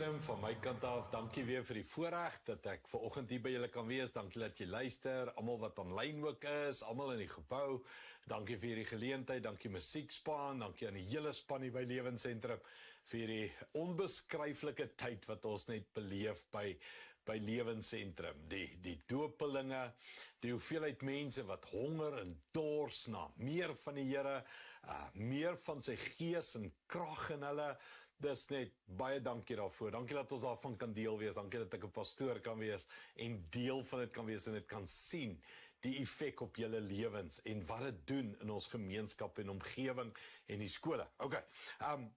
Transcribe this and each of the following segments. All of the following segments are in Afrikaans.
Sentrum, van my kant af, dankie weer vir die voorreg dat ek vanoggend hier by julle kan wees. Dankie dat jy luister, almal wat aanlyn ook is, almal in die gebou. Dankie vir hierdie geleentheid, dankie musiekspan, dankie aan die hele span hier by Lewensentrum vir die onbeskryflike tyd wat ons net beleef by Lewensentrum. Die doopelinge, die hoeveelheid mense wat honger en dors na meer van die Here, meer van sy gees en krag in hulle. Dis net baie dankie daarvoor. Dankie dat ons daarvan kan deel wees. Dankie dat ek 'n pastoor kan wees en deel van dit kan wees en dit kan sien die effek op julle lewens en wat dit doen in ons gemeenskap en omgewing en die skole. Okay.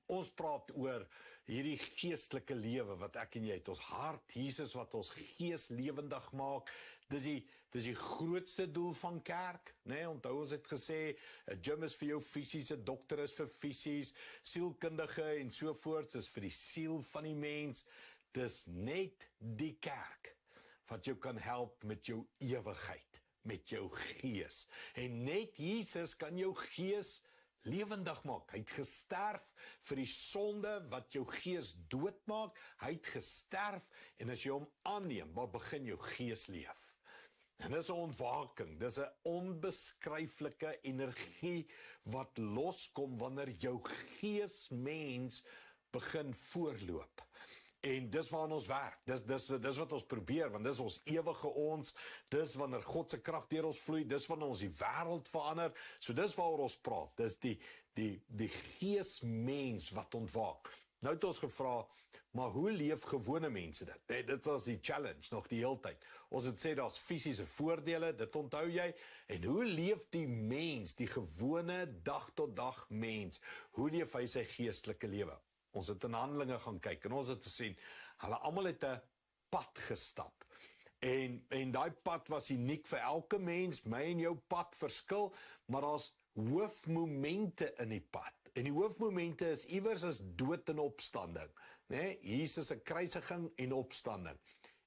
Ons praat oor hierdie geestelike lewe wat ek en jy het. Ons hart, Jesus wat ons gees lewendig maak. Dis die grootste doel van kerk, né? Onthou ons het gesê 'n gym is vir jou fisies, 'n dokter is vir fisies, sielkundige en so voort is vir die siel van die mens. Dis net die kerk wat jou kan help met jou ewigheid, met jou gees. En net Jesus kan jou gees lewendig maak. Hy het gesterf vir die sonde wat jou gees doodmaak. Hy het gesterf en as jy hom aanneem, maar begin jou gees leef. En dis 'n ontwaking, dis 'n onbeskryflike energie wat loskom wanneer jou geesmens begin voorloop. En dis waaraan ons werk, dis wat ons probeer, want dis ons ewige ons, dis wanneer God se krag deur ons vloei, dis wanneer ons die wêreld verander, so dis waaroor ons praat, dis die geesmens wat ontwaak. Nou het ons gevra, maar hoe leef gewone mense dit? Dit was die challenge nog die hele tyd. Ons het sê daar's fisiese voordele, dit onthou jy, en hoe leef die mens, die gewone dag tot dag mens, hoe leef hy sy geestelike lewe? Ons het in Handelinge gaan kyk en ons het gesien, hulle almal het 'n pad gestap. En daai pad was uniek vir elke mens, my en jou pad verskil, maar daar's hoofmomente in die pad. En die hoofmomente is iewers is dood en opstanding, né? Jesus se kruisiging en opstanding.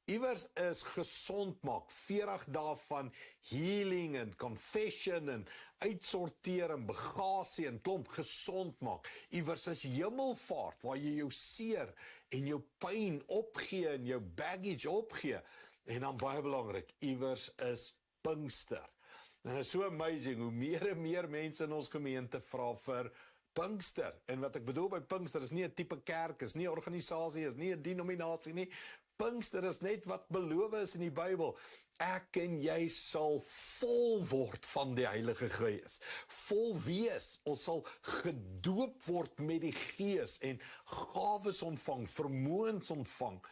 Iewers is gesond maak, 40 dae van healing en confession en uitsorteer en bagasie en klomp gesond maak. Iewers is hemelvaart waar jy jou seer en jou pyn opgee en jou baggage opgee. En dan baie belangrik, iewers is Pinkster. En dit is so amazing hoe meer en meer mense in ons gemeente vra vir Pinkster. En wat ek bedoel by Pinkster is nie 'n tipe kerk, is nie 'n organisasie, is nie 'n denominasie nie. Pinkster is net wat beloof is in die Bybel. Ek en jy sal vol word van die Heilige Gees. Vol wees. Ons sal gedoop word met die Gees en gawes ontvang, vermoëns ontvang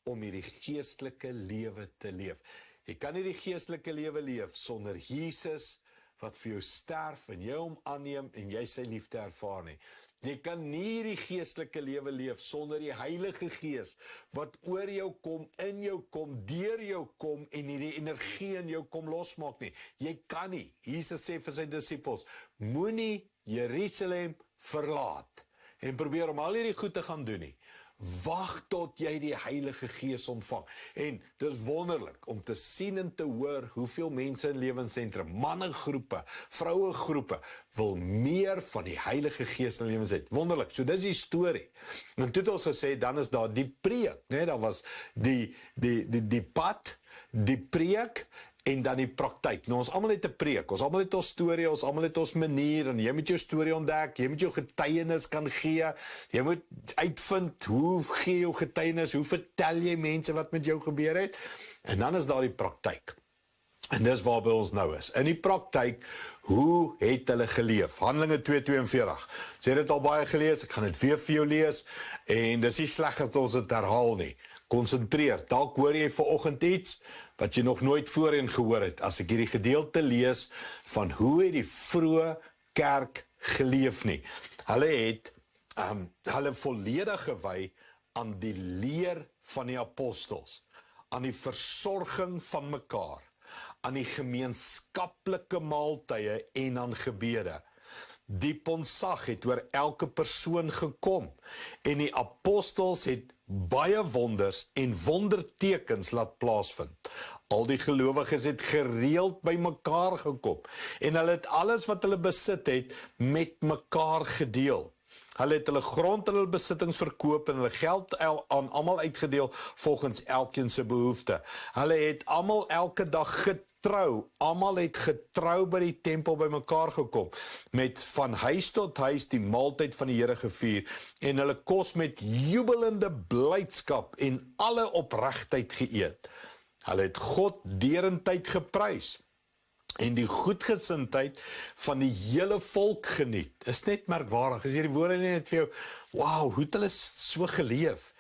om hierdie geestelike lewe te leef. Jy kan nie die geestelike lewe leef sonder Jesus wat vir jou sterf en jy hom aanneem en jy sy liefde ervaar nie. Jy kan nie die geestelike lewe leef sonder die Heilige Gees wat oor jou kom, in jou kom, deur jou kom en hierdie energie in jou kom losmaak nie. Jy kan nie. Jesus sê vir sy disippels, moenie Jerusalem verlaat en probeer om al hierdie goed te gaan doen nie. Wag tot jy die Heilige Gees ontvang. En dis wonderlik om te sien en te hoor hoeveel mense in Lewensentrum, mannegroepe, vrouegroepe, wil meer van die Heilige Gees in lewens hê. Wonderlik, so dis die storie. En toe het ons gesê, dan is daar die preek, né? Daar was die pad, die preek, en dan die praktyk. Nou ons almal het 'n preek, ons almal het ons storie, ons almal het ons manier, en jy moet jou storie ontdek, jy moet jou getuienis kan gee, jy moet uitvind, hoe gee jou getuienis, hoe vertel jy mense wat met jou gebeur het, en dan is daar die praktyk. En dis waarby ons nou is. In die praktyk, hoe het hulle geleef? Handelinge 2:42. Sê dit al baie gelees, ek gaan dit weer vir jou lees, en dis nie sleg dat ons dit herhaal nie. Konsentreer, dalk hoor jy vanoggend iets wat jy nog nooit voorheen gehoor het, as ek hierdie gedeelte lees van hoe het die vroeë kerk geleef nie. Hulle het hulle volledig gewy aan die leer van die apostels, aan die versorging van mekaar, aan die gemeenskaplike maaltye en aan gebede. Die ontzag het oor elke persoon gekom en die apostels het baie wonders en wondertekens laat plaasvind. Al die gelowiges het gereeld by mekaar gekom en hulle het alles wat hulle besit het met mekaar gedeel. Hulle het hulle grond en hulle besittings verkoop en hulle geld aan almal uitgedeel volgens elkeen se behoefte. Hulle het almal elke dag getrou. Almal het getrou by die tempel bymekaar gekom, met van huis tot huis die maaltyd van die Here gevier en hulle kos met jubelende blydskap en alle opregtheid geëet. Hulle het God derentyd geprys en die goedgesindheid van die hele volk geniet. Is net merkwaardig, as jy die woorde net vir jou, wow, hoe het hulle so geleef?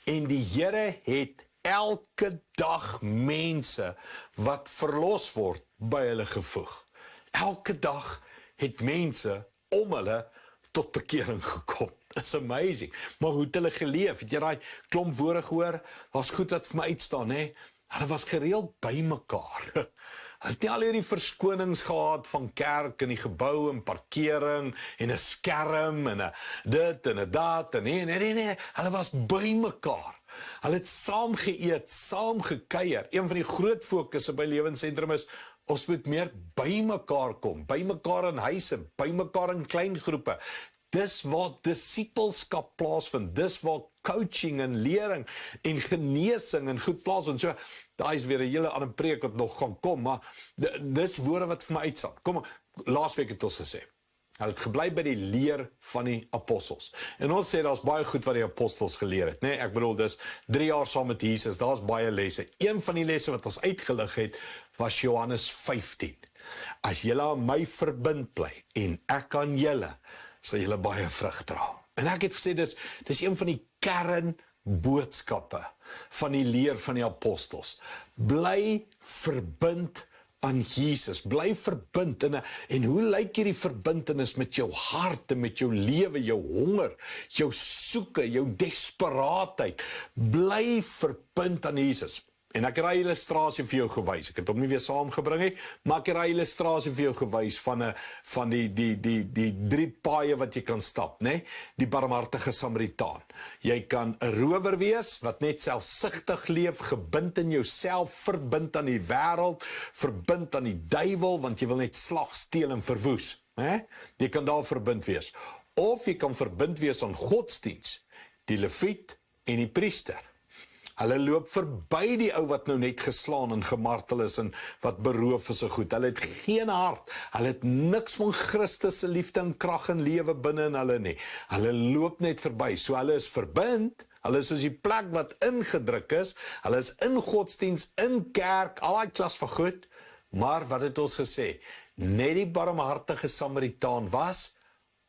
En die Here het elke dag mense wat verlos word by hulle gevoeg. Elke dag het mense om hulle tot bekering gekom. It's amazing. Maar hoe het hulle geleef? Het jy daai klomp woorde gehoor? Daar's goed wat vir my uitstaan, hè? Hulle was gereeld by mekaar. Hulle het nie al hierdie verskonings gehad van kerk en die gebou en parkering en 'n skerm en 'n dit en 'n dat en nee. Hulle was by mekaar. Hulle het saam geëet, saam gekuier. Een van die groot fokusse by Lewensentrum is ons moet meer by mekaar kom, by mekaar in huise, by mekaar in klein groepe. Dis waar disipelskap plaasvind, dis waar coaching en lering en genesing en goed plaasvind. So, daar is weer 'n hele ander preek wat nog gaan kom, maar dis woorde wat vir my uitstaan. Kom, laasweek het ons gesê, hulle het gebly by die leer van die apostels. En ons sê, daar's baie goed wat die apostels geleer het, nee, ek bedoel, dis 3 jaar saam met Jesus, daar's baie lesse. Een van die lesse wat ons uitgelig het, was Johannes 15. As julle aan my verbind bly, en ek aan julle, sal julle baie vrug dra. En ek het gesê, dis een van die kernboodskappe van die leer van die apostels. Bly verbind aan Jesus, bly verbind, en hoe lyk hierdie verbintenis met jou hart, en met jou lewe, jou honger, jou soeke, jou desperaatheid, bly verbind aan Jesus. En ek het daai illustrasie vir jou gewys, ek het hom nie weer saamgebring nie, maar ek het daai illustrasie vir jou gewys van die 3 paaie wat jy kan stap, né? Die barmhartige Samaritaan. Jy kan 'n rower wees, wat net selfsugtig leef, gebind in jouself, verbind aan die wêreld, verbind aan die duiwel, want jy wil net slag, steel en verwoes, né? Jy kan daar verbind wees. Of jy kan verbind wees aan godsdiens, die leviet en die priester. Hulle loop verby die ou wat nou net geslaan en gemartel is en wat beroof is en goed. Hulle het geen hart. Hulle het niks van Christus se liefde en krag en lewe binne in hulle nie. Hulle loop net verby. So hulle is verbind. Hulle is soos die plek wat ingedruk is. Hulle is in godsdiens, in kerk, al daai klas van goed. Maar wat het ons gesê? Net die barmhartige Samaritaan was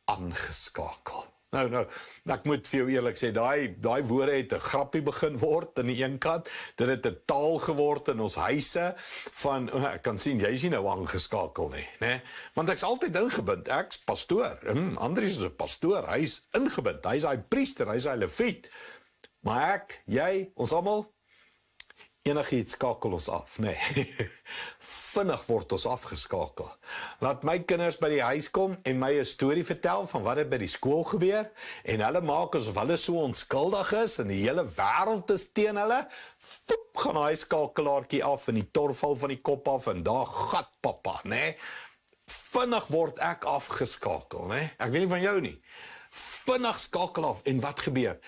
aangeskakel. Nou, ek moet vir jou eerlik sê, daai woorde het 'n grappie begin word aan die een kant, dit het 'n taal geword in ons huise, van, ek kan sien, jy is nie nou aangeskakel nie, né? Want ek's altyd ingebind, ek's pastoor, Andries is 'n pastoor, hy's ingebind, hy's hy priester, hy's hy leviet, maar ek, jy, ons almal, enigiets skakel ons af, nee. Vinnig word ons afgeskakel. Laat my kinders by die huis kom en my 'n storie vertel van wat het by die skool gebeur, en hulle maak asof hulle so onskuldig is, en die hele wêreld is teen hulle, foep, gaan hy skakelaartjie af, en die tor val van die kop af, en daar gat papa, nee. Vinnig word ek afgeskakel, nee. Ek weet nie van jou nie. Vinnig skakel af, en wat gebeur?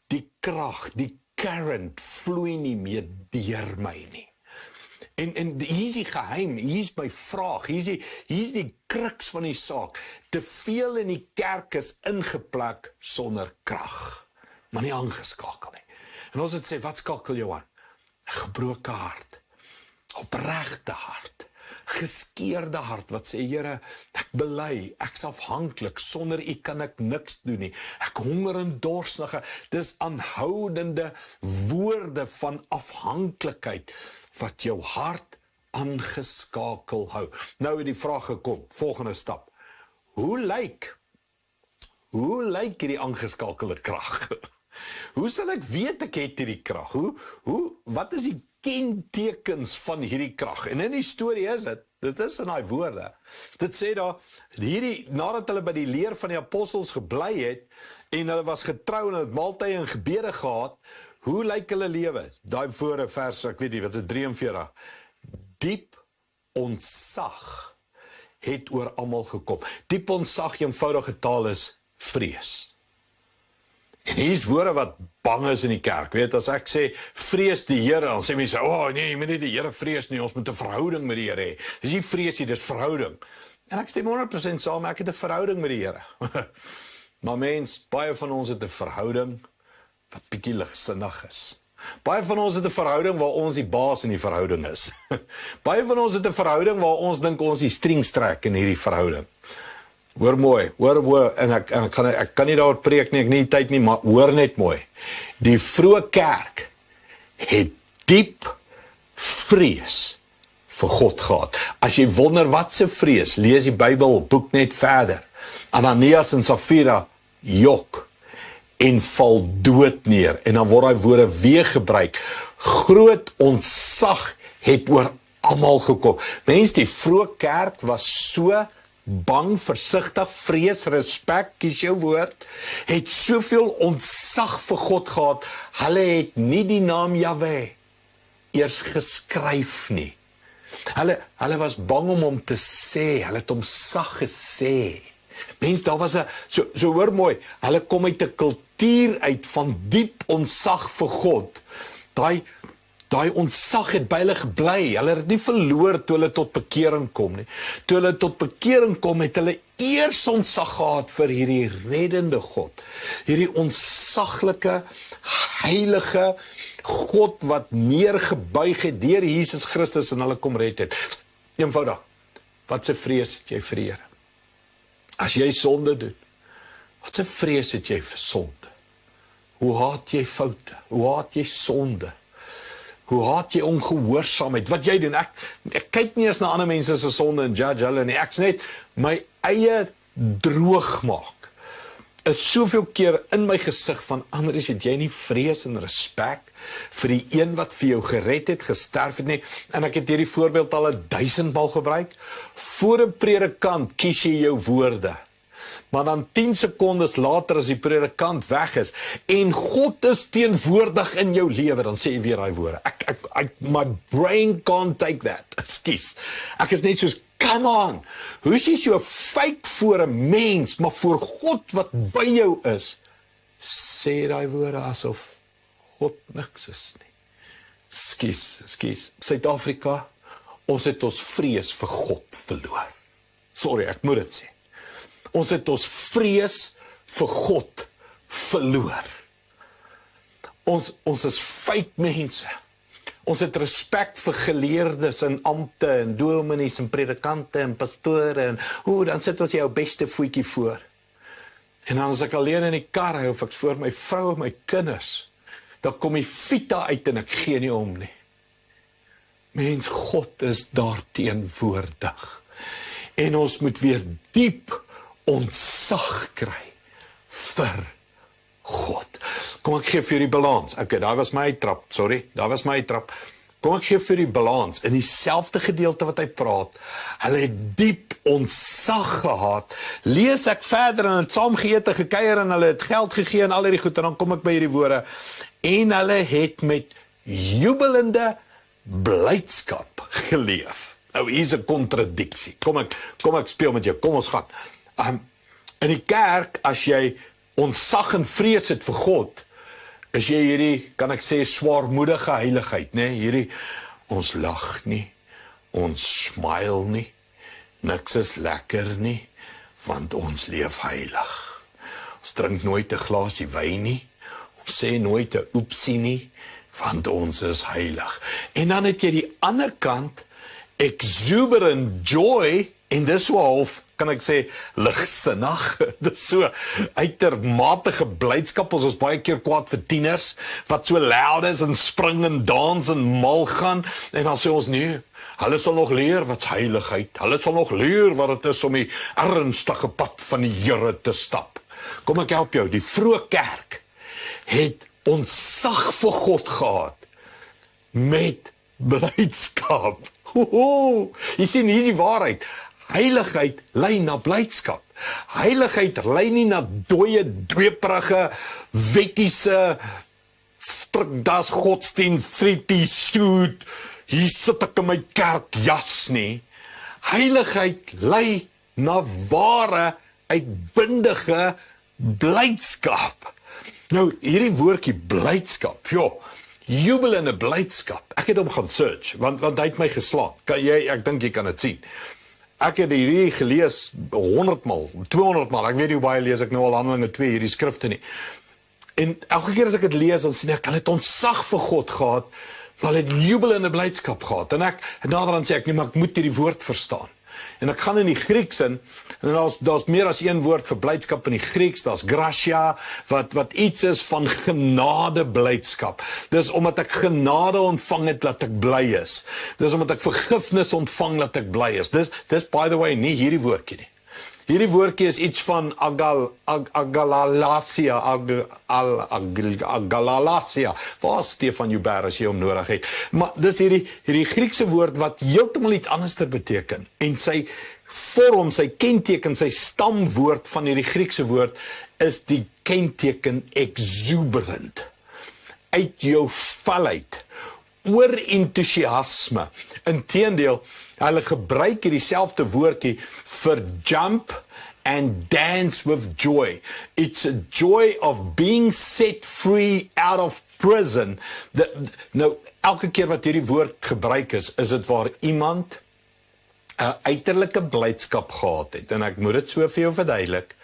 Die krag, die current vloei nie meer deur my nie. En hier is die geheim, hier is my vraag, hier is die kruks van die saak. Te veel in die kerk is ingeplak sonder krag, maar nie aangeskakel nie. En ons het sê, wat skakel jou aan? 'n Gebroke hart, opregte hart, geskeurde hart, wat sê, Here, ek bely, ek's afhanklik, sonder U kan ek niks doen nie, ek honger en dorstig, dis aanhoudende woorde van afhanklikheid, wat jou hart aangeskakel hou. Nou het die vraag gekom, volgende stap, hoe lyk hierdie aangeskakelde krag? Hoe sal ek weet ek het hierdie krag? Wat is die kentekens van hierdie krag? En in die storie is dit is in daai woorde. Dit sê daar, nadat hulle by die leer van die apostels gebly het, en hulle was getrou en hulle het maaltye en gebede gehad, hoe lyk hulle lewe? Daai woorde vers, ek weet nie, wat is 43? Diep ontzag het oor almal gekom. Diep ontzag, eenvoudige taal is vrees. En hier is woorde wat bang is in die kerk. Weet, as ek sê, vrees die Here, dan sê mense, nee, jy moet nie die Here vrees nie, ons moet 'n verhouding met die Here hê. Dis nie vrees nie, dis verhouding. En ek stem 100% saam, ek het 'n verhouding met die Here. Maar mens, baie van ons het 'n verhouding wat bietjie ligsinnig is. Baie van ons het 'n verhouding waar ons die baas in die verhouding is. Baie van ons het 'n verhouding waar ons dink ons die strings trek in hierdie verhouding. Hoor mooi, hoor, en ek kan nie daaroor preek nie, ek nie tyd nie, maar hoor net mooi. Die vroeë kerk het diep vrees vir God gehad. As jy wonder wat se vrees, lees die Bybel boek net verder. Ananias en Safira jok en val dood neer, en dan word daai woorde weer gebruik. Groot ontzag het oor almal gekom. Mense, die vroeë kerk was so bang, versigtig, vrees, respek, kies jou woord, het soveel ontzag vir God gehad, hulle het nie die naam Jahwe eers geskryf nie. Hulle was bang om hom te sê, hulle het hom sag gesê. Mens, daar was so hoor mooi, hulle kom uit 'n kultuur uit van diep ontzag vir God. Daai ontzag het by hulle gebly. Hulle het nie verloor toe hulle tot bekering kom nie. Toe hulle tot bekering kom, het hulle eers ontzag gehad vir hierdie reddende God. Hierdie ontsaglike, heilige God wat neergebuig het deur Jesus Christus en hulle kom red het. Eenvoudig, wat se vrees het jy vir die Here? As jy sonde doen, wat se vrees het jy vir sonde? Hoe haat jy foute? Hoe haat jy sonde? Hoe haat jy ongehoorsaamheid? Wat jy doen, ek kyk nie eens na ander mense se sonde en judge hulle nie. Ek's net my eie droog maak. Is soveel keer in my gesig van Andries, het jy nie vrees en respek vir die een wat vir jou gered het, gesterf het nie. En ek het hierdie voorbeeld al 1000-mal gebruik. Voor 'n predikant kies jy jou woorde. Maar dan 10 sekondes later as die predikant weg is en God is teenwoordig in jou lewe, dan sê jy weer daai woorde. My brain can't take that. Ekskuus. Ek is net soos, come on. Hoe is jy so fake voor 'n mens, maar voor God wat by jou is, sê daai woorde asof God niks is nie. Ekskuus. Suid-Afrika, ons het ons vrees vir God verloor. Sorry, ek moet dit sê. Ons het ons vrees vir God verloor. Ons is fake mense. Ons het respek vir geleerdes en ampte en dominees en predikante en pastore en dan sit ons jou beste voetjie voor. En dan as ek alleen in die kar ry of ek voor my vrou en my kinders, dan kom die vita uit en ek gee nie om nie. Mens, God is daar teenwoordig. En ons moet weer diep ontzag kry vir God. Kom ek gee vir die balans. Okay, daar was my trap. Kom ek gee vir die balans. In dieselfde gedeelte wat hy praat, hulle het diep ontzag gehad. Lees ek verder en het saam geëet en gekuier en hulle het geld gegee en al hierdie goed, en dan kom ek by hierdie woorde. En hulle het met jubelende blydskap geleef. Nou, hier's 'n kontradiksie. Kom ek speel met jou. Kom ons gaan. In die kerk, as jy ontzag en vrees het vir God, is jy hierdie, kan ek sê, swaarmoedige heiligheid, né? Hierdie, ons lag nie, ons smile nie, niks is lekker nie, want ons leef heilig. Ons drink nooit 'n glasie wyn nie, ons sê nooit 'n oepsie nie, want ons is heilig. En dan het jy die ander kant, exuberant joy, en dis so half, kan ek sê, ligsinnig. Dis so uitermate blydskap. Ons is baie keer kwaad vir tieners, wat so loud is en spring en dans en mal gaan, en dan sê ons, nee, hulle sal nog leer wat's heiligheid, hulle sal nog leer wat het is om die ernstige pad van die Here te stap. Kom ek help jou, die vroeë kerk het ontzag vir God gehad, met blydskap. Jy sien, hier is die waarheid. Heiligheid lei na blydskap. Heiligheid lei nie na dooie, dweeprige, wettiese, strikdas godsdienst, 3-piece suit, hier sit ek in my kerkjas nie. Heiligheid lei na ware, uitbundige blydskap. Nou, hierdie woordjie blydskap, jubel en 'n blydskap. Ek het hom gaan search, want hy het my geslaan. Ek dink jy kan dit sien. Ek het hierdie gelees 100 maal, 200 maal. Ek weet nie hoe baie lees ek nou al Handelinge 2 hierdie skrifte nie. En elke keer as ek dit lees, dan sien ek, hulle het ontzag vir God gehad, hulle het jubel en 'n blydskap gehad. En naderhand sê ek, nee, maar ek moet hierdie woord verstaan. En ek gaan in die Grieks in, en daar's meer as een woord vir blydskap in die Grieks, daar's gratia, wat iets is van genade blydskap. Dis omdat ek genade ontvang het, dat ek bly is. Dis omdat ek vergifnis ontvang, dat ek bly is. Dis by the way, nie hierdie woordjie nie. Hierdie woordjie is iets van agalalasia. Waar is Stefan Joubert as jy hom nodig het? Maar dis hierdie Griekse woord wat heeltemal iets anders beteken. En sy vorm, sy kenteken, sy stamwoord van hierdie Griekse woord is die kenteken exuberant. Uit jou valheid. Oor enthousiasme. Inteendeel, hulle gebruik dieselfde woordjie vir jump and dance with joy. It's a joy of being set free out of prison. Nou, elke keer wat hierdie woord gebruik is dit waar iemand 'n uiterlike blydskap gehad het, en ek moet dit so vir jou verduidelik,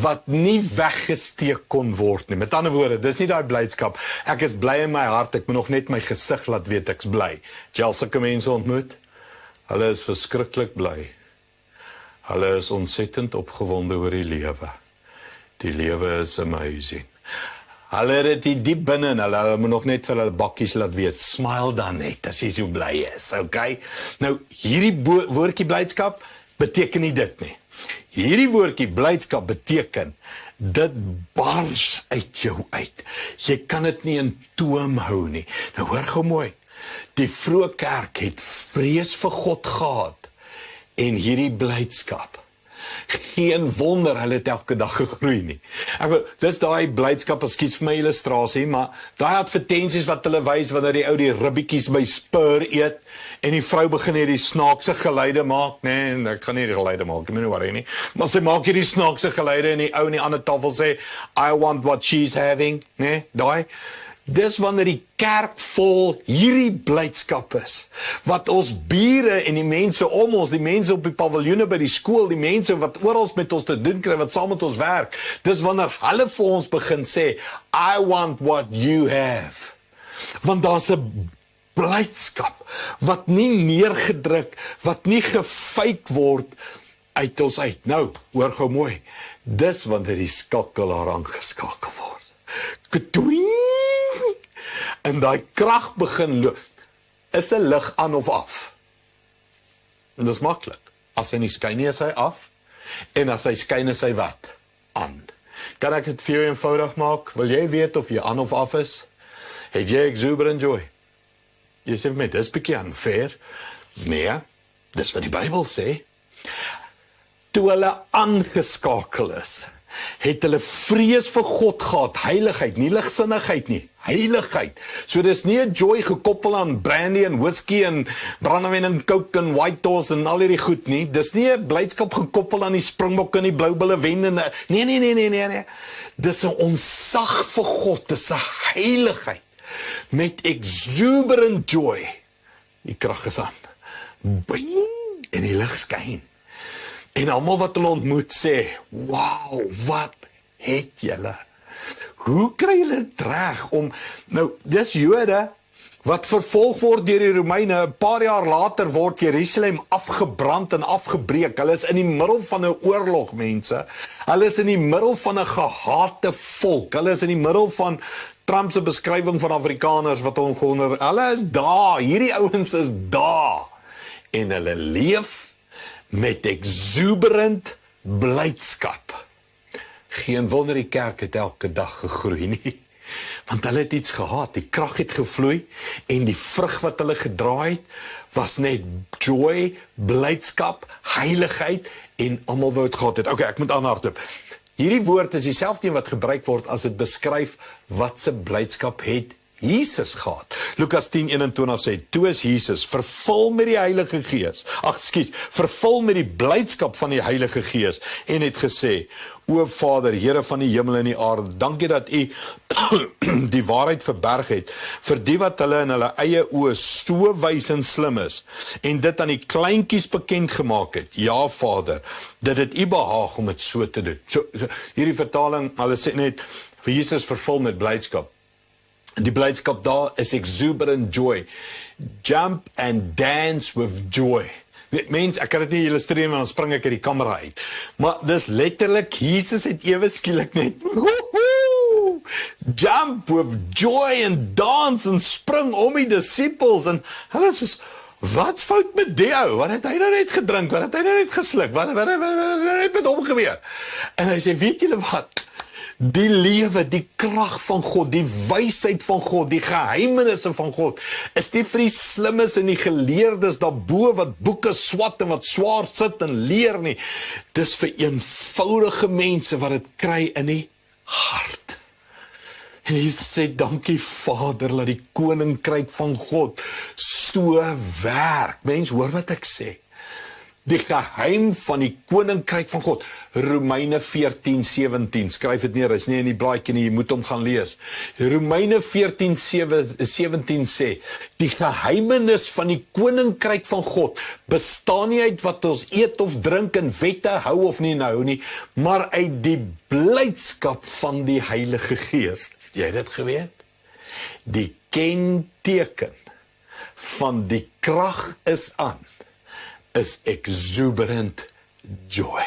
wat nie weggesteek kon word nie. Met ander woorde, dis nie daai blydskap, ek is bly in my hart, ek moet nog net my gesig laat weet ek's bly. Het jy al sulke mense ontmoet? Hulle is verskriklik bly. Hulle is ontsettend opgewonde oor die lewe. Die lewe is amazing. Hulle het dit diep binne in hulle moet nog net vir hulle bakkies laat weet, smile dan net as jy so bly is, okay? Nou, hierdie woordjie blydskap beteken nie dit nie. Hierdie woordjie blydskap beteken, dit bars uit jou uit. Jy kan dit nie in toom hou nie. Nou hoor gou mooi, die vroeë kerk het vrees vir God gehad, en hierdie blydskap. Geen wonder hulle het elke dag gegroei nie. Dis daai blydskap, ekskuus vir my illustrasie, maar daai advertensies wat hulle wys wanneer die ou die ribbetjies by Spur eet en die vrou begin hierdie snaakse geluide maak, nee, ek gaan nie die geluide maak, ek moet nie worry nie. Maar sy maak hierdie snaakse geluide en die ou in die ander tafel sê, I want what she's having, nee, daai. Dis wanneer die kerk vol hierdie blydskap is, wat ons bure en die mense om ons, die mense op die paviljoene by die skool, die mense wat oral met ons te doen kry, wat saam met ons werk, dis wanneer hulle vir ons begin sê, I want what you have. Want daar's 'n blydskap, wat nie neergedruk, wat nie gefake word, uit ons uit. Nou, hoor gou mooi, dis wanneer die skakelaar aangeskakel word. Katoing! En daai krag begin loop. Is 'n lig aan of af? En dis maklik. As hy nie skyn nie, is hy af. En as hy skyn, is hy wat? Aan. Kan ek dit vir jou eenvoudig maak? Wil jy weet of jy aan of af is? Het jy exuberant joy? Jy sê vir my, dis bietjie unfair. Nee, dis wat die Bybel sê. Toe hulle aangeskakel is, het hulle vrees vir God gehad, heiligheid, nie ligsinnigheid nie, heiligheid. So dis nie 'n joy gekoppel aan brandy en whisky en brandewyn en coke en white horse en al hierdie goed nie. Dis nie 'n blydskap gekoppel aan die Springbokke en die Blou Bulle wen en nee. Dis 'n ontzag vir God, dis 'n heiligheid met exuberant joy. Die krag is aan. Bing, en die lig skyn. En almal wat hulle ontmoet sê, wow, wat het julle? Hoe kry julle dit reg om, nou, dis Jode, wat vervolg word deur die Romeine, 'n paar jaar later word Jerusalem afgebrand en afgebreek. Hulle is in die middel van 'n oorlog, mense. Hulle is in die middel van 'n gehate volk. Hulle is in die middel van Trump se beskrywing van Afrikaners wat ongeonder. Hulle is daar, hierdie ouens is daar. En hulle leef met exuberant blydskap. Geen wonder die kerk het elke dag gegroei nie. Want hulle het iets gehad, die krag het gevloei en die vrug wat hulle gedra het was net joy, blydskap, heiligheid en almal wou dit gehad het. Okay, ek moet aanhardloop. Hierdie woord is dieselfde een wat gebruik word as dit beskryf wat se blydskap het Jesus gehad. Lukas 10:21 sê, toe is Jesus vervul met die Heilige Gees, vervul met die blydskap van die Heilige Gees, en het gesê, o Vader, Here van die hemel en die aarde, dankie dat U die waarheid verberg het, vir die wat hulle in hulle eie oë so wys en slim is, en dit aan die kleintjies bekend gemaak het. Ja Vader, dit het U behaag om dit so te doen. So, hierdie vertaling, hulle sê net, vir Jesus vervul met blydskap. Die blydskap daar is exuberant joy. Jump and dance with joy. Mens, ek kan dit nie illustreer, maar dan spring ek uit die kamera uit. Maar dis letterlik, Jesus het ewe skielik net jump with joy and dance en spring om die disciples en hulle is soos, wat's fout met die ou? Wat het hy nou net gedrink? Wat het hy nou net gesluk? Wat het met hom gebeur? En hy sê, weet julle wat? Die lewe, die krag van God, die wysheid van God, die geheimenisse van God, is nie vir die slimmes en die geleerdes daarbo wat boeke swat en wat swaar sit en leer nie. Dis vir eenvoudige mense wat dit kry in die hart. En hy sê, dankie Vader, laat die koninkryk van God so werk. Mens, hoor wat ek sê. Die geheim van die koninkryk van God. Romeine 14:17, skryf dit neer, is nie in die blaadjie nie, jy moet hom gaan lees. Romeine 14:17 sê, die geheimenis van die koninkryk van God bestaan nie uit wat ons eet of drink en wette hou of nie nou nie, maar uit die blydskap van die Heilige Gees. Het jy dit geweet? Die kenteken van die krag is aan, is exuberant joy.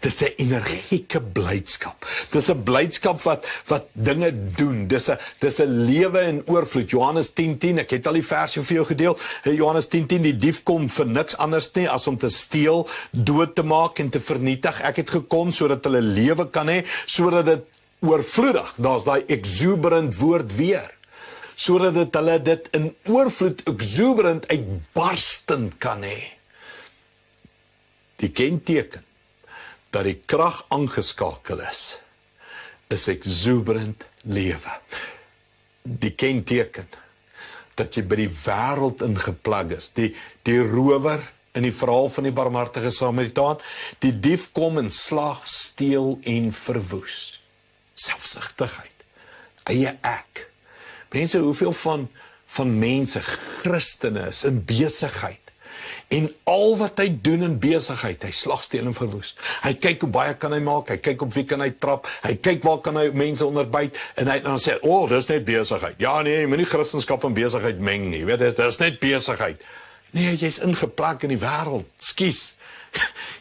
Dis 'n energieke blydskap. Dis 'n blydskap wat dinge doen. Dis 'n lewe in oorvloed. Johannes 10:10, ek het al die versie vir jou gedeel. Johannes 10:10, die dief kom vir niks anders nie as om te steel, dood te maak en te vernietig. Ek het gekom sodat hulle lewe kan hê, sodat dit oorvloedig. Daar's daai exuberant woord weer. Sodat hulle dit in oorvloed exuberant uitbarstend kan hê. Die kenteken dat die krag aangeskakel is exuberant lewe. Die kenteken dat jy by die wêreld ingeplag is. Die rower in die verhaal van die barmhartige Samaritaan, die dief kom en slag, steel en verwoes. Selfsugtigheid, eie ek. Mense, hoeveel van mense, Christene is in besigheid. En al wat hy doen in besigheid, hy slag, steel en verwoes. Hy kyk hoe baie kan hy maak, hy kyk op wie kan hy trap, hy kyk waar kan hy mense onderbyt, en hy dan sê, dis net besigheid. Ja nee, jy moet nie Christendom en besigheid meng nie, weet jy, dis net besigheid. Nee, jy's ingeplak in die wêreld, skus.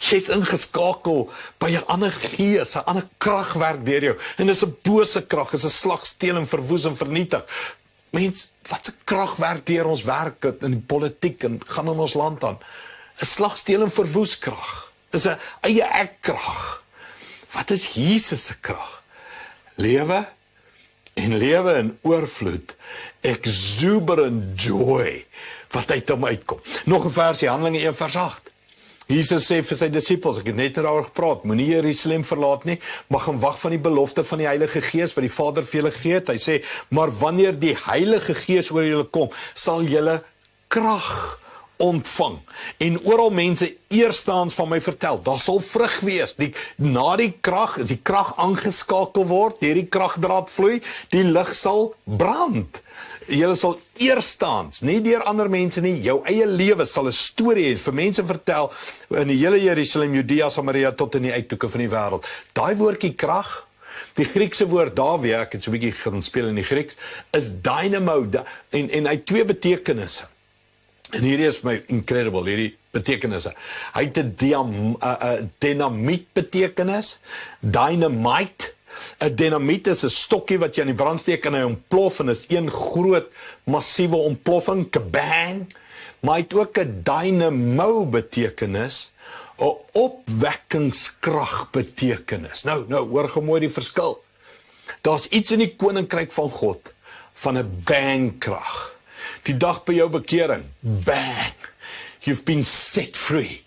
Jy's ingeskakel by 'n ander gees, 'n ander krag werk deur jou, en dis 'n bose krag, dis 'n slag, steel en verwoes en vernietig. Mens, wat 'n krag werk deur ons werk in die politiek en gaan in ons land aan. 'n Slag, steel en verwoes krag. Dis 'n eie ek krag. Wat is Jesus se krag? Lewe en lewe in oorvloed, exuberant joy wat uit hom uitkom. Nog 'n versie, Handelinge 1:8. Jesus sê vir sy disippels, ek het net daaroor gepraat, moenie Jerusalem verlaat nie, maar gaan wag van die belofte van die Heilige Gees wat die Vader vir julle gegee het. Hy sê, maar wanneer die Heilige Gees oor julle kom, sal julle krag ontvang. En oral mense eerstehands van my vertel, daar sal vrug wees. Na die krag, as die krag aangeskakel word, deur die kragdraad vloei, die lig sal brand. Julle sal eerstehands, nie deur ander mense nie, jou eie lewe sal 'n storie hê, vir mense vertel, in die hele Jerusalem, Judea, Samaria, tot in die uithoeke van die wêreld. Daai woordjie krag, die Griekse woord daar weer, ek het so 'n bietjie gaan speel in die Grieks, is dynamo, en hy het twee betekenisse. En hierdie is my incredible, hierdie betekenisse. Hy het 'n dynamiet betekenis, dynamite. 'n Dynamiet is 'n stokkie wat jy aan die brand steek en hy ontplof en is een groot massiewe ontploffing, kabang. Maar hy het ook 'n dynamo betekenis, 'n opwekkingskrag betekenis. Nou, hoor gemooi die verskil. Daar's iets in die koninkryk van God van 'n bangkrag. Die dag by jou bekering, bang, you've been set free.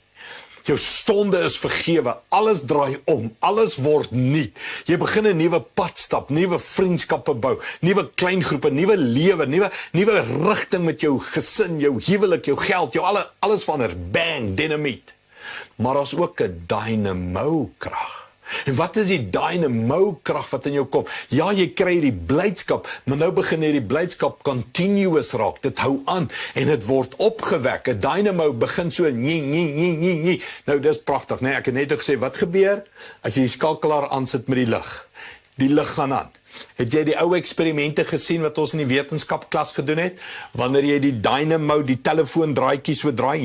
Jou sonde is vergewe, alles draai om, alles word nuut. Jy begin 'n nuwe pad stap, nuwe vriendskappe bou, nuwe kleingroepe, nuwe lewe, nuwe rigting met jou gesin, jou huwelik, jou geld, jou alles verander. Bang, dinamiet. Maar daar's ook 'n dynamo krag. En wat is die dynamo krag wat in jou kom? Ja, jy kry die blydskap, maar nou begin hierdie blydskap continuous raak. Dit hou aan en dit word opgewek. 'n Dynamo begin so nie. Nou dis pragtig, né? Ek het net gesê wat gebeur as jy die skakelaar aansit met die lig. Die lig gaan aan. Het jy die ou eksperimente gesien wat ons in die wetenskapklas gedoen het? Wanneer jy die dynamo, die telefoondraadjie so draai,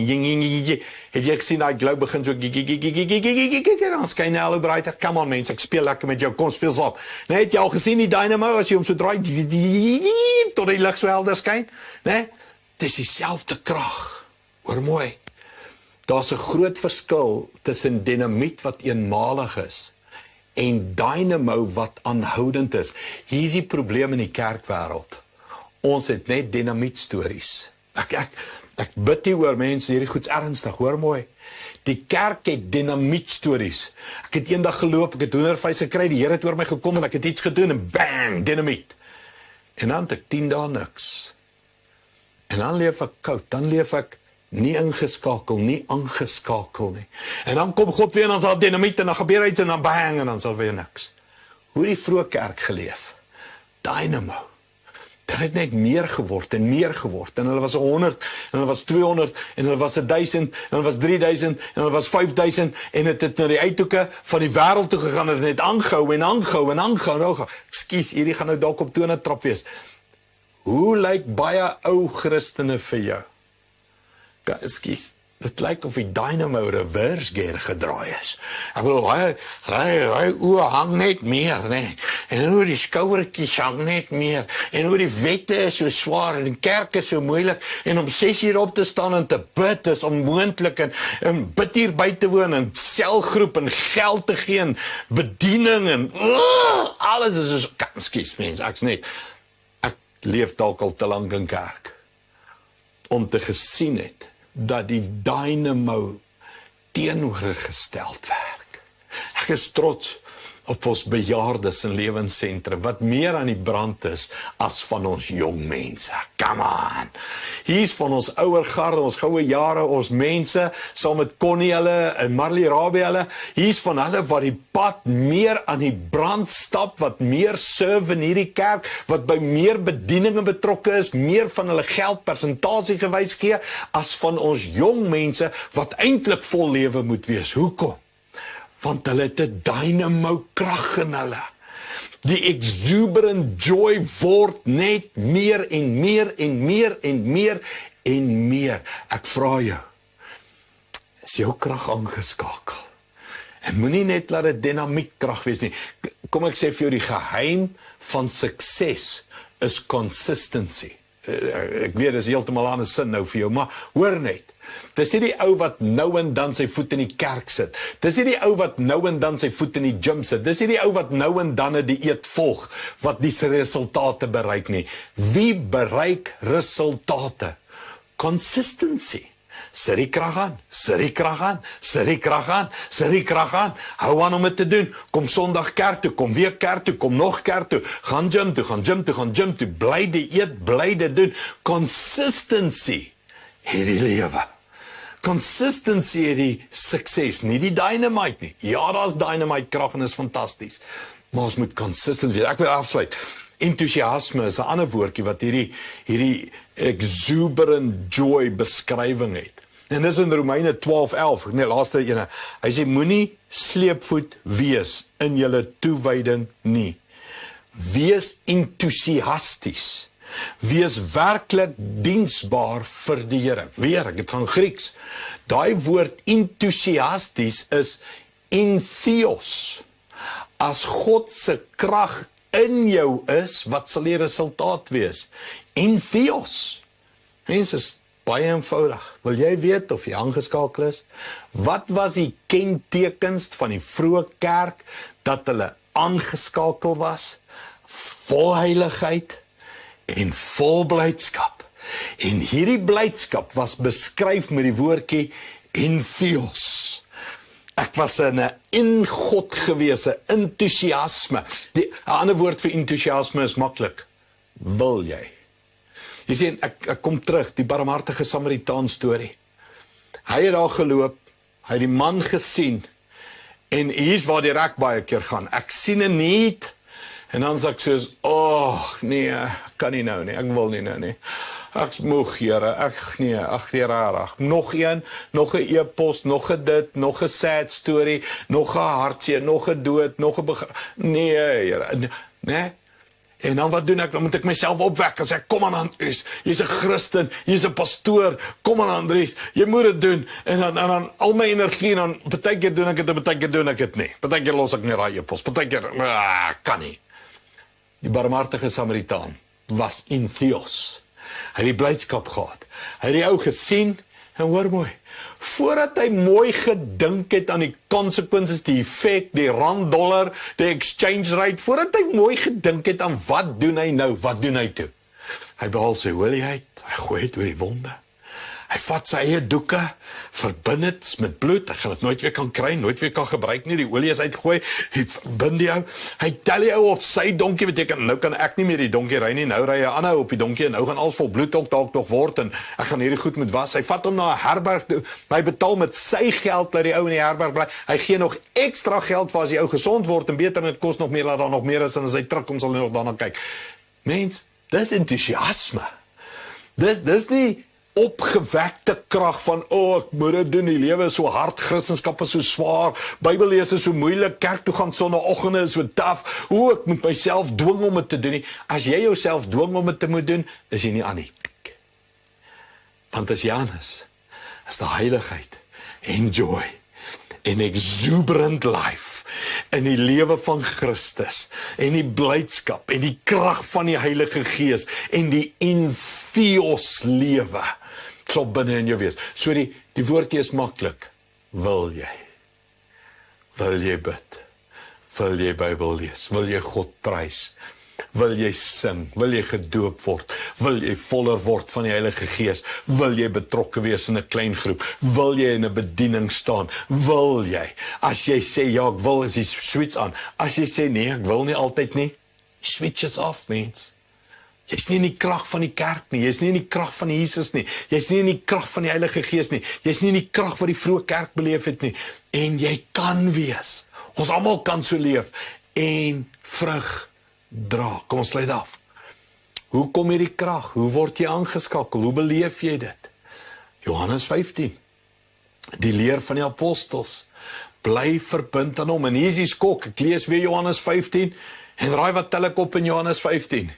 het jy gesien daai globe begin so dan skyn hy al brighter. Come on mense, ek speel lekker met jou, kom speel saam. Nee, het jy al gesien die dynamo as jy hom so draai tot die lig so helder skyn? Nee, dis dieselfde krag. Hoor mooi. Daar's 'n groot verskil tussen dinamiet wat eenmalig is en dynamo wat aanhoudend is. Hier is die probleem in die kerkwêreld. Ons het net dinamiet stories. Ek bid hier oor mense, hierdie goeds ernstig, hoor mooi. Die kerk het dinamiet stories. Ek het eendag geloop, ek het hoendervleis gekry, die Here het oor my gekom en ek het iets gedoen en bang, dinamiet. En dan het ek 10 dae niks. En dan leef ek koud, dan leef ek nie ingeskakel, nie aangeskakel nie. En dan kom God weer en dan sal dinamiet en dan gebeur iets en dan bang en dan sal weer niks. Hoe die vroeë kerk geleef? Dynamo. Dit het net meer geword en meer geword. En hulle was 100 en hulle was 200 en hulle was 1000 en hulle was 3000 en hulle was 5000 en het na die uithoeke van die wêreld toe gegaan en het net aangehou. Ekskuus, hierdie gaan nou dalk op tone trap wees. Hoe lyk baie ou Christene vir jou? Ekskuus, dit lyk of die dynamo reverse gear gedraai is. Ek bedoel, hy oë hang net meer, nee. En hoe die skouertjies hang net meer. En hoe die wette is so swaar en die kerk is so moeilik. En om 6 uur op te staan en te bid is onmoontlik. En bid hier by te woon en selgroep en geld te gee en bediening en alles is so, ekskuus mens, ek leef dalk al te lank in kerk om te gesien het dat die dynamo teenoorgesteld werk. Ek is trots op ons bejaardes en lewensentrum, wat meer aan die brand is as van ons jong mense. Come on! Hier is van ons ouer garde, ons goue jare, ons mense, saam met Connie hulle en Marley Rabie hulle, hier is van hulle wat die pad meer aan die brand stap, wat meer serve in hierdie kerk, wat by meer bedieninge betrokke is, meer van hulle geld persentasie gewys gee, as van ons jong mense, wat eintlik vol lewe moet wees. Hoekom? Want hulle het 'n dynamo krag in hulle. Die exuberant joy word net meer en meer en meer en meer en meer. Ek vra jou, is jou krag aangeskakel? En moenie net laat dit dinamietkrag wees nie. Kom ek sê vir jou, die geheim van sukses is consistency. Ek weet, dis heeltemal 'n ander sin nou vir jou, maar hoor net. Dis nie die ou wat nou en dan sy voet in die kerk sit. Dis nie die ou wat nou en dan sy voet in die gym sit. Dis nie die ou wat nou en dan 'n dieet volg, wat die resultate bereik nie. Wie bereik resultate? Consistency. Sit die krag aan, sit die krag aan, sit die krag aan, sit die krag aan. Hou aan om dit te doen. Kom Sondag kerk toe, kom weer kerk toe, kom nog kerk toe. Gaan gym toe, gaan gym toe, gaan gym toe. Bly dit eet, bly dit doen. Consistency. Hierdie lewe. Consistency het die sukses, nie die dynamite nie. Ja, daar's dynamite krag en is fantasties. Maar ons moet consistent wees. Ek wil afsluit. Enthousiasme is 'n ander woordjie wat hierdie exuberant joy beskrywing het. En dis in Romeine 12:11, nee, laaste ene. Hy sê moenie sleepvoet wees in julle toewyding nie. Wees enthousiasties. Wees werklik diensbaar vir die Here. Weer, ek het gaan Grieks. Daai woord enthousiasties is entheos. As God se krag in jou is, wat sal die resultaat wees? Entheos. Mense, is baie eenvoudig. Wil jy weet of jy aangeskakel is? Wat was die kentekens van die vroeë kerk dat hulle aangeskakel was? Vol heiligheid en vol blydskap. En hierdie blydskap was beskryf met die woordjie entheos. Ek was in God gewese enthousiasme. Die ander woord vir enthousiasme is maklik. Wil jy? Jy sien, ek kom terug, die barmhartige Samaritaan storie. Hy het daar geloop, hy het die man gesien, en hier's waar die rek baie keer gaan. Ek sien 'n need, en dan sê ek soos, nee, ek kan nie nou nie, ek wil nie nou nie. Ek's moeg, Here, ag nee, rarig. Nog een, nog 'n e-pos, nog 'n dit, nog 'n sad story, nog 'n hartseer, nog 'n dood, nog 'n nee, Here, nee. En dan wat doen ek? Dan moet ek myself opwek en sê, kom aan Andries, jy's 'n Christen, jy's 'n pastoor, kom aan Andries, jy moet dit doen. En dan al my energie, en dan partykeer doen ek dit, en partykeer doen ek dit nie. Partykeer los ek net daai e-pos, partykeer, kan nie. Die barmhartige Samaritaan was in Theos. Hy het die blydskap gehad. Hy het die ou gesien, en hoor mooi, voordat hy mooi gedink het aan die consequences, die effect, die rand dollar, die exchange rate, voordat hy mooi gedink het aan wat doen hy nou, wat doen hy toe? Hy behaal sy olie uit, hy gooi het oor die wonde. Hy vat sy eie doeke, verbind het met bloed, hy gaan dit nooit weer kan kry, nooit weer kan gebruik nie, die olie is uitgegooi, hy verbind die ou, hy tel die ou op sy donkie, beteken, nou kan ek nie meer die donkie ry nie, nou ry hy aan op die donkie, en nou gaan alles vol bloed ook dalk nog word, en ek gaan hierdie goed moet was, hy vat hom na 'n herberg toe, hy betaal met sy geld, dat die ou in die herberg bly, hy gee nog extra geld vir as die ou gesond word, en beter, en het kost nog meer, dat daar nog meer is, en as hy terugkom, sal hy nog daarna kyk. Mens, dis enthousiasme, dis nie opgewekte krag van, ek moet dit doen, die lewe is so hard, Christendom is so swaar, Bybel lees is so moeilik, kerk toe gaan sonnaandoggende is so taaf, ek moet myself dwing om dit te doen nie. As jy jouself dwing om dit te moet doen, is jy nie aan die piek. Want as Janus, is die heiligheid, en joy, en exuberant life, in die lewe van Christus, en die blydskap, en die krag van die Heilige Gees, en die entheos lewe, sal binne in jou wees. So die woordjie is maklik. Wil jy? Wil jy bid? Wil jy Bybel lees? Wil jy God prys? Wil jy sing? Wil jy gedoop word? Wil jy voller word van die Heilige Gees? Wil jy betrokke wees in 'n klein groep? Wil jy in 'n bediening staan? Wil jy? As jy sê, ja, ek wil, is die switch aan. As jy sê, nee, ek wil nie altyd nie, switch is off, mens. Jy's nie in die krag van die kerk nie, jy's nie in die krag van Jesus nie, jy's nie in die krag van die Heilige Gees nie, jy's nie in die krag wat die vroeë kerk beleef het nie, en jy kan wees, ons almal kan so leef, en vrug dra. Kom ons sluit af. Hoe kom hierdie krag? Hoe word jy aangeskakel? Hoe beleef jy dit? Johannes 15, die leer van die apostels, bly verbind aan hom, en hier is die skok, ek lees weer Johannes 15, en raai wat tel ek op in Johannes 15?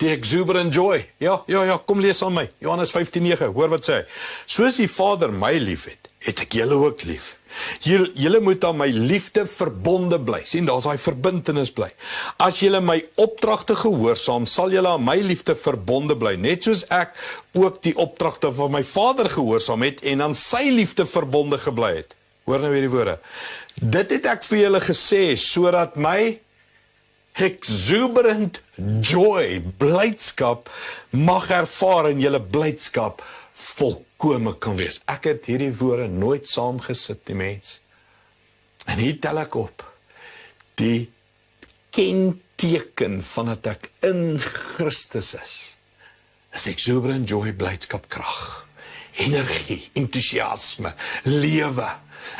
Die exuberant joy. Ja, kom lees aan my. Johannes 15:9, hoor wat sê hy. Soos die Vader my lief het ek julle ook lief. Julle moet aan my liefde verbonde bly. Sien, daar's daai verbintenis bly. As julle my opdragte gehoorsaam, sal julle aan my liefde verbonde bly, net soos ek ook die opdragte van my Vader gehoorsaam het, en aan sy liefde verbonde gebly het. Hoor nou weer die woorde. Dit het ek vir julle gesê, sodat my exuberant joy, blydskap, mag ervaar en julle blydskap volkome kan wees. Ek het hierdie woorde nooit saamgesit, die mens. En hier tel ek op, die kenteken van dat ek in Christus is exuberant joy, blydskap, krag, energie, enthousiasme, lewe,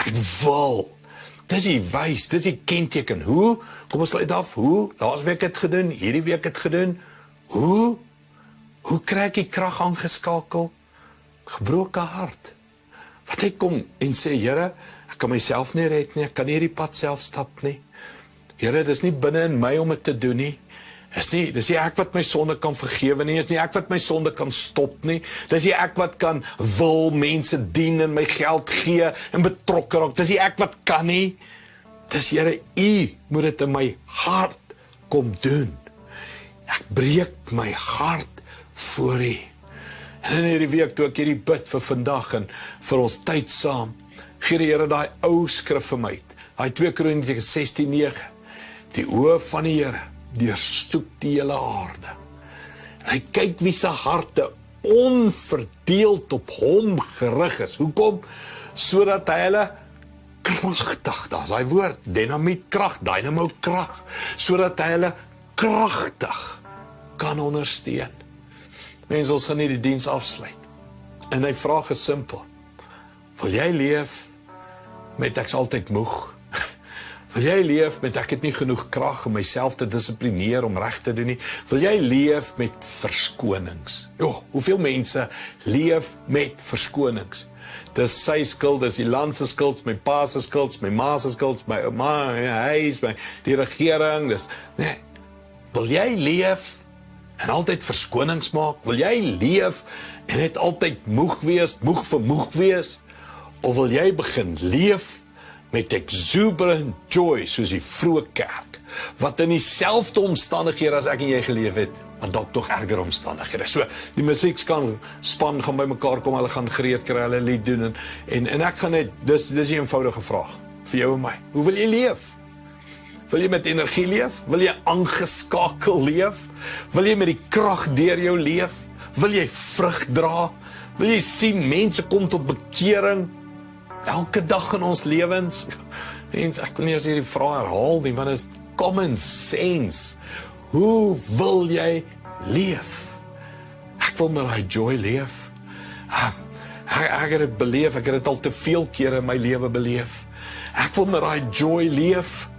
ek wil. Dis die wys, dis die kenteken. Hoe? Kom ons sluit af. Hoe? Laas week het gedoen, hierdie week het gedoen. Hoe? Hoe kry ek die krag aangeskakel? Gebroke hart. Wat ek kom en sê, Here, ek kan myself nie red nie, ek kan nie hierdie pad self stap nie. Here, dis nie binne in my om dit te doen nie. Dis nie ek wat my sonde kan vergewe nie, dis nie ek wat my sonde kan stop nie, dis nie ek wat kan wil mense dien en my geld gee en betrokke raak, dis nie ek wat kan nie, dis Here, U moet dit in my hart kom doen. Ek breek my hart voor U. En in hierdie week, toe ek hierdie bid vir vandag en vir ons tyd saam, gee die Here daai ou skrif vir my, daai 2 Kronieke 16:9, die oë van die Here deursoek die hele aarde. En hy kyk wie se harte onverdeeld op hom gerig is. Hoekom? Sodat hy hulle kragtig, daar's daai woord, dinamietkrag, dynamo-krag, sodat hy hulle kragtig kan ondersteun. Mense, ons gaan nie die diens afsluit. En hy vraag is simpel. Wil jy leef met ek's altyd moeg? Wil jy leef met ek het nie genoeg krag om myself te dissiplineer om reg te doen nie? Wil jy leef met verskonings? Hoeveel mense leef met verskonings? Dis sy skuld, dis die land se skuld, my pa se skuld, my ma se skuld, my huis, die regering, nee. Wil jy leef en altyd verskonings maak? Wil jy leef en net altyd moeg wees? Of wil jy begin leef met exuberant joy, soos die vroeë kerk, wat in dieselfde omstandighede as ek en jy geleef het, maar dalk tog erger omstandighede. So, die musiekspan gaan by mekaar kom, hulle gaan gereed kry, hulle lied doen, en ek gaan net, dis die eenvoudige vraag, vir jou en my, hoe wil jy leef? Wil jy met energie leef? Wil jy aangeskakel leef? Wil jy met die krag deur jou leef? Wil jy vrug dra? Wil jy sien mense kom tot bekering? Elke dag in ons lewens. Mens, ek wil nie as hierdie vraag herhaal nie, want dit is common sense. Hoe wil jy leef? Ek wil met daai joy leef. Ek het dit beleef, ek het dit al te veel kere in my lewe beleef. Ek wil met daai joy leef.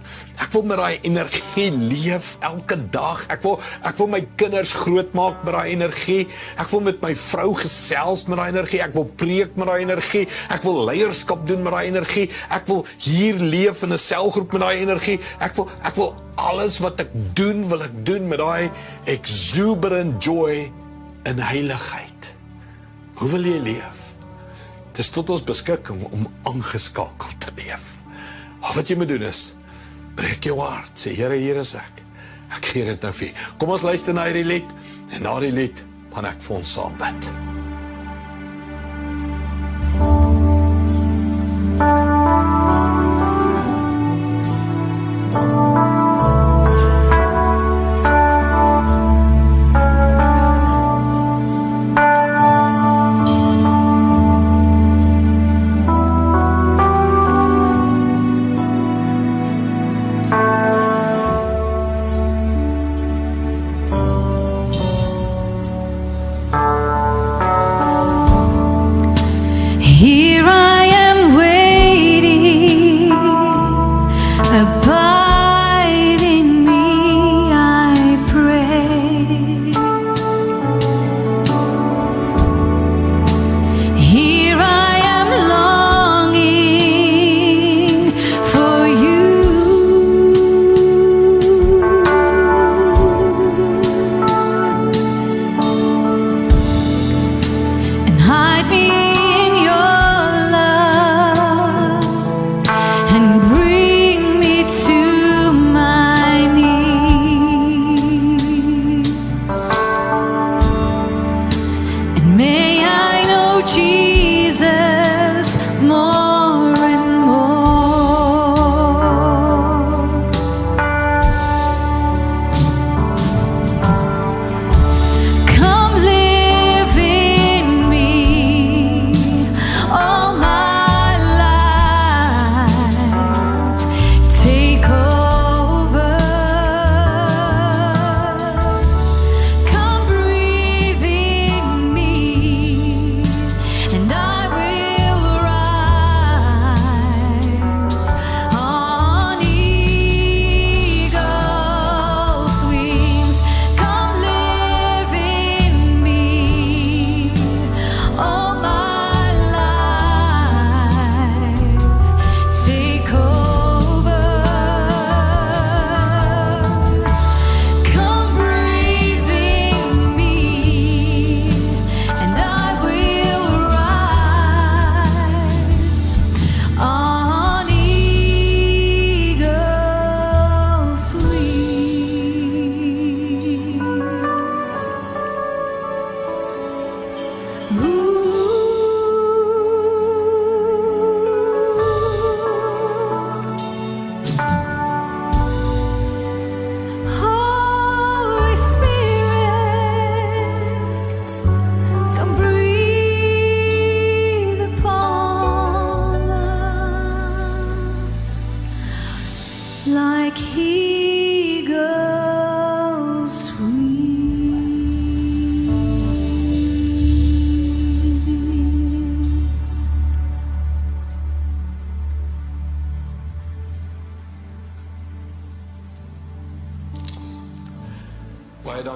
Ek wil met daai energie leef elke dag. Ek wil my kinders grootmaak met daai energie. Ek wil met my vrou gesels met daai energie. Ek wil preek met daai energie. Ek wil leierskap doen met daai energie. Ek wil hier leef in 'n selgroep met daai energie. Ek wil alles wat ek doen, wil ek doen met daai exuberant joy en heiligheid. Hoe wil jy leef? Dit is tot ons beskikking om aangeskakel te leef. Wat jy moet doen is, breek jou hart, sê Here, hier is ek. Ek gee dit nou vir u. Kom ons luister na hierdie lied, en na die lied gaan ek vir ons saam bid.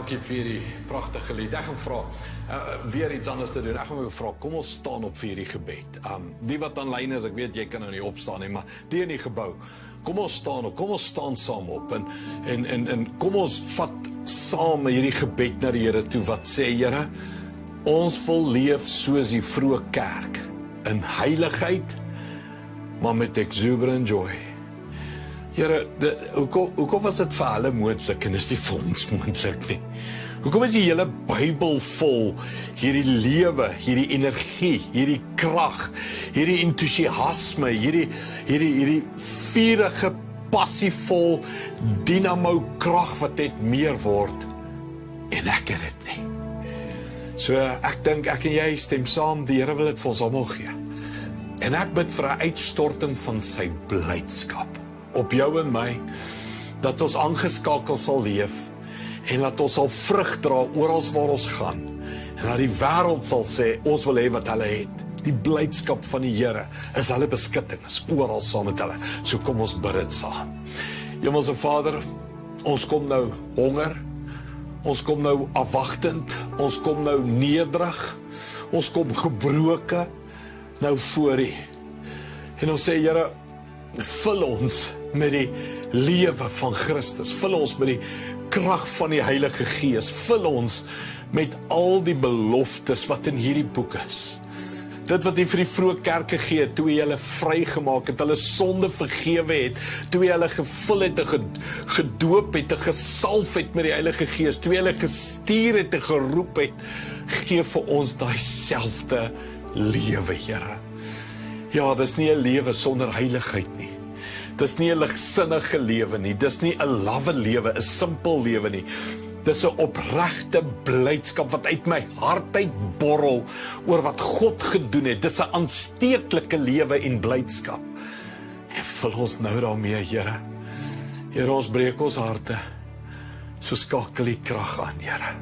dankie vir die pragtige lied. Ek gaan vra, weer iets anders te doen. Ek gaan vra, kom ons staan op vir die gebed. Die wat aanlyn is, ek weet jy kan nou nie opstaan nie, maar die in die gebou, kom ons staan op, kom ons staan saam op, en kom ons vat saam hierdie gebed na die Here toe, wat sê, Here, ons wil leef soos die vroeë kerk, in heiligheid, maar met exuberant joy. Here, hoekom was dit vir hulle moontlik en is nie vir ons moontlik nie? Hoekom is die hele Bybel vol hierdie lewe, hierdie energie, hierdie krag, hierdie entoesiasme, hierdie vurige, passievol dynamo krag wat net meer word, en ek het dit nie. So ek dink ek en jy stem saam, die Here wil dit vir ons almal gee. En ek bid vir 'n uitstorting van sy blydskap op jou en my, dat ons aangeskakel sal leef, en dat ons sal vrug dra oral waar ons gaan, en dat die wêreld sal sê, ons wil hê wat hulle het. Die blydskap van die Here is hulle beskutting, is oral saam met hulle. So kom ons bid dit saam. Hemelse Vader, ons kom nou honger, ons kom nou afwagtend, ons kom nou nederig, ons kom gebroken nou voor U. En ons sê, Here, vul ons met die lewe van Christus, vul ons met die krag van die Heilige Gees, vul ons met al die beloftes wat in hierdie boek is. Dit wat U vir die vroeë kerke gee het, toe U hulle vrygemaak het, hulle sonde vergewe het, toe U hulle gevul het, gedoop het, gesalf het met die Heilige Gees, toe U hulle gestuur het en geroep het, gee vir ons daai selfde lewe, Here. Ja, dis nie 'n lewe sonder heiligheid nie. Dis nie 'n ligsinnige lewe nie, dis nie 'n lawwe lewe, 'n simpel lewe nie. Dis 'n opregte blydskap wat uit my hart uitborrel oor wat God gedoen het. Dis 'n aansteeklike lewe en blydskap. En vul ons nou daarmee, Here. Here, ons breek ons harte. So skakel die krag aan, Here.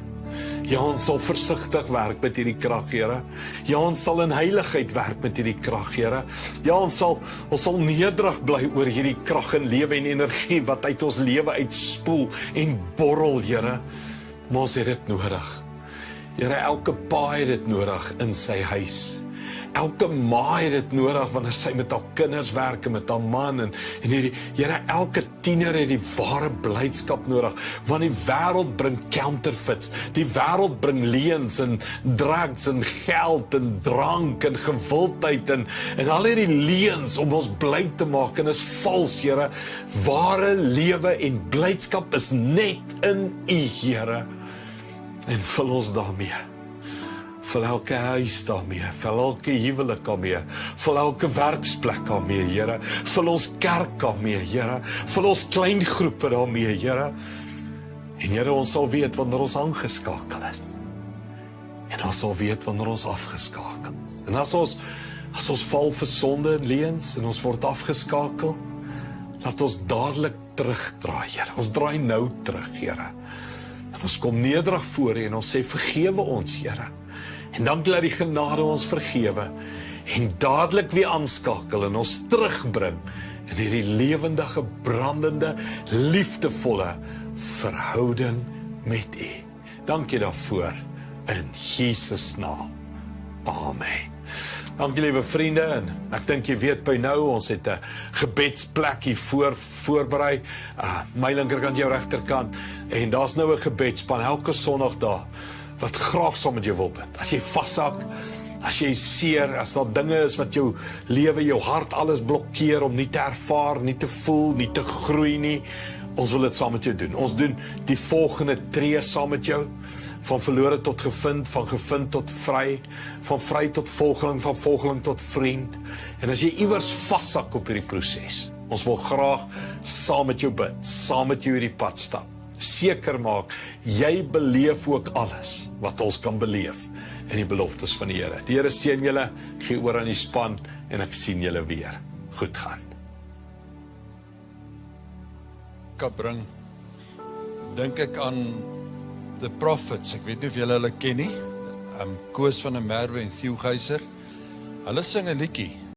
Ja, ons sal versigtig werk met hierdie krag, Here. Ja, ons sal in heiligheid werk met hierdie krag, Here. Ja, ons sal nederig bly oor hierdie krag en lewe en energie wat uit ons lewe uitspoel en borrel, Here. Maar ons het dit nodig. Here, elke pa het dit nodig in sy huis. Elke ma het dit nodig wanneer sy met haar kinders werk en met haar man en hierdie, Here, elke tiener het die ware blydskap nodig, want die wêreld bring counterfeits, die wêreld bring leuns en drugs en geld en drank en gewildheid en al hierdie leuns om ons bly te maak en is vals, Here. Ware lewe en blydskap is net in U, Here. En vul ons daarmee. Vul elke huis daarmee, vul elke huwelik daarmee, vul elke werksplek daarmee, Here. Vul ons kerk daarmee, Here. Vul ons kleingroepe daarmee, Here. En Here, ons sal weet wanneer ons aangeskakel is. En ons sal weet wanneer ons afgeskakel is. En as ons val vir sonde en leuns en ons word afgeskakel, laat ons dadelik terugdraai, Here. Ons draai nou terug, Here. En ons kom nederig voor U en ons sê, vergewe ons, Here. En dankie dat die genade ons vergewe en dadelik weer aanskakel en ons terugbring in hierdie lewendige, brandende, liefdevolle verhouding met U. Dankie daarvoor in Jesus naam. Amen. Dankie liewe vriende, en ek dink jy weet by nou, ons het 'n gebedsplek hier voorberei, my linkerkant, jou regterkant, en daar's nou 'n gebedsspan elke Sondag daar, wat graag saam met jou wil bid. As jy vashak, as jy seer, as daar dinge is wat jou lewe, jou hart alles blokkeer om nie te ervaar, nie te voel, nie te groei nie, ons wil dit saam met jou doen. Ons doen die volgende tree saam met jou, van verlore tot gevind, van gevind tot vry, van vry tot volgeling, van volgeling tot vriend. En as jy iewers vashak op hierdie proses, ons wil graag saam met jou bid, saam met jou hierdie pad stap. Seker maak, jy beleef ook alles wat ons kan beleef in die beloftes van die Here. Die Here seën julle, gee oor aan die span en ek sien julle weer. Goed gaan. Kan bring, dink ek aan The Prophets, ek weet nie of julle hulle ken nie, Koos van der Merwe en Theo Geyser, hulle sing 'n liedjie,